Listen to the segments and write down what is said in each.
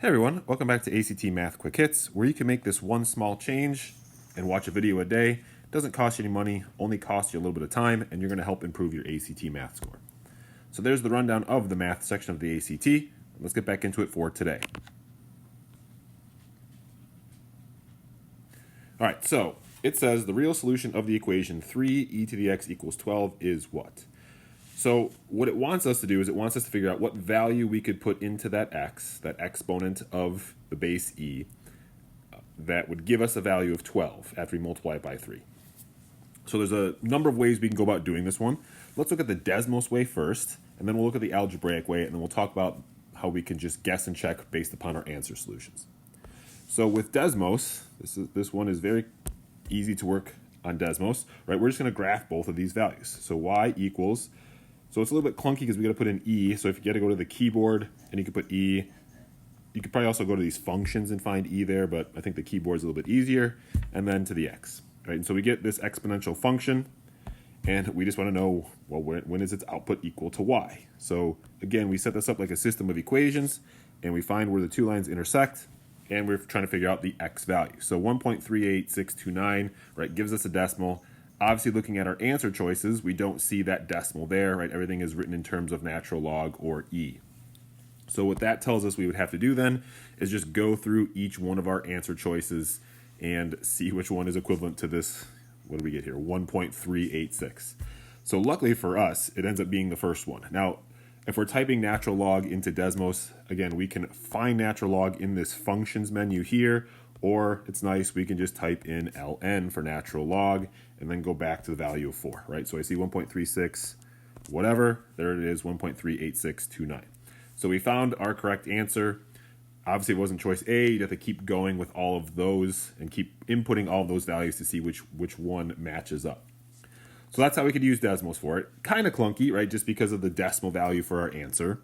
Hey everyone, welcome back to ACT Math Quick Hits, where you can make this one small change and watch a video a day. It doesn't cost you any money, only costs you a little bit of time, and you're going to help improve your ACT math score. So there's the rundown of the math section of the ACT. Let's get back into it for today. All right, so it says the real solution of the equation 3e to the x equals 12 is what? So what it wants us to do is it wants us to figure out what value we could put into that x, that exponent of the base e, that would give us a value of 12 after we multiply it by 3. So there's a number of ways we can go about doing this one. Let's look at the Desmos way first, and then we'll look at the algebraic way, and then we'll talk about how we can just guess and check based upon our answer solutions. So with Desmos, this one is very easy to work on Desmos, right? We're just going to graph both of these values. So y equals, so it's a little bit clunky because we got to put in e. So if you got to go to the keyboard and you could put e, you could probably also go to these functions and find e there, but I think the keyboard is a little bit easier, and then to the x, right? And so we get this exponential function, and we just want to know, well, when is its output equal to y? So again, we set this up like a system of equations, and we find where the two lines intersect, and we're trying to figure out the x value. So 1.38629, right, gives us a decimal. Obviously, looking at our answer choices, we don't see that decimal there, right? Everything is written in terms of natural log or e. So what that tells us we would have to do then is just go through each one of our answer choices and see which one is equivalent to this, what do we get here, 1.386. So luckily for us, it ends up being the first one. Now, if we're typing natural log into Desmos, again, we can find natural log in this functions menu here, or it's nice, we can just type in ln for natural log and then go back to the value of 4, right? So I see 1.36, whatever, there it is, 1.38629. So we found our correct answer. Obviously, it wasn't choice A. You'd have to keep going with all of those and keep inputting all of those values to see which one matches up. So that's how we could use Desmos for it. Kind of clunky, right? Just because of the decimal value for our answer.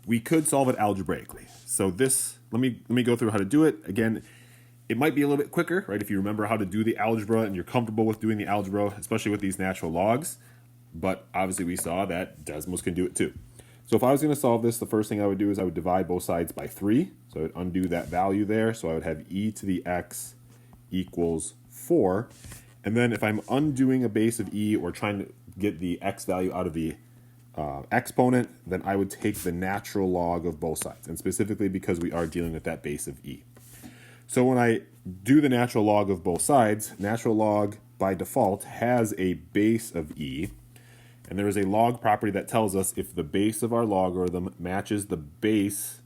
We could solve it algebraically. So this, let me go through how to do it. Again, it might be a little bit quicker, right? If you remember how to do the algebra and you're comfortable with doing the algebra, especially with these natural logs. But obviously we saw that Desmos can do it too. So if I was going to solve this, the first thing I would do is I would divide both sides by 3. So I would undo that value there. So I would have e to the x equals 4. And then if I'm undoing a base of e or trying to get the x value out of the exponent, then I would take the natural log of both sides. And specifically because we are dealing with that base of e. So when I do the natural log of both sides, natural log by default has a base of e. And there is a log property that tells us if the base of our logarithm matches the base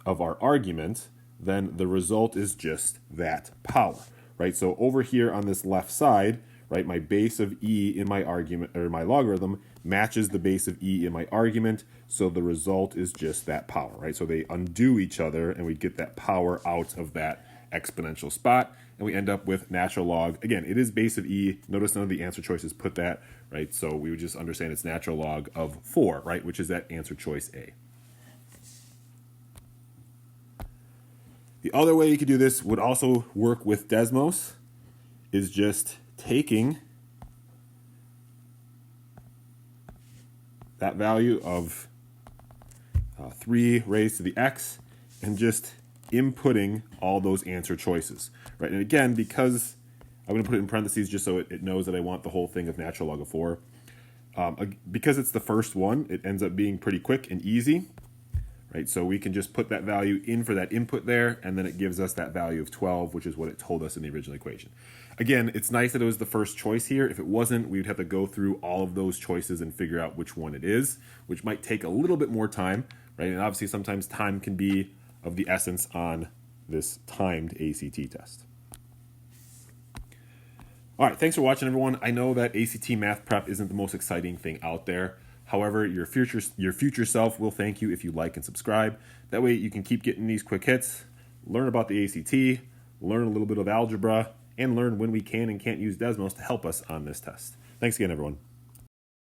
of our argument, then the result is just that power, right? So over here on this left side, right, my base of e in my argument or my logarithm matches the base of e in my argument, so the result is just that power, right? So they undo each other and we get that power out of that exponential spot, and we end up with natural log. Again, it is base of e. Notice none of the answer choices put that, right? So we would just understand it's natural log of 4, right, which is that answer choice A. The other way you could do this would also work with Desmos, is just taking that value of 3 raised to the x and just inputting all those answer choices, right? And again, because I'm going to put it in parentheses just so it knows that I want the whole thing of natural log of 4. Because it's the first one, it ends up being pretty quick and easy, right? So we can just put that value in for that input there, and then it gives us that value of 12, which is what it told us in the original equation. Again, it's nice that it was the first choice here. If it wasn't, we'd have to go through all of those choices and figure out which one it is, which might take a little bit more time, right? And obviously sometimes time can be of the essence on this timed ACT test. All right, thanks for watching, everyone. I know that ACT math prep isn't the most exciting thing out there. However, your future self will thank you if you like and subscribe. That way you can keep getting these quick hits, learn about the ACT, learn a little bit of algebra, and learn when we can and can't use Desmos to help us on this test. Thanks again, everyone.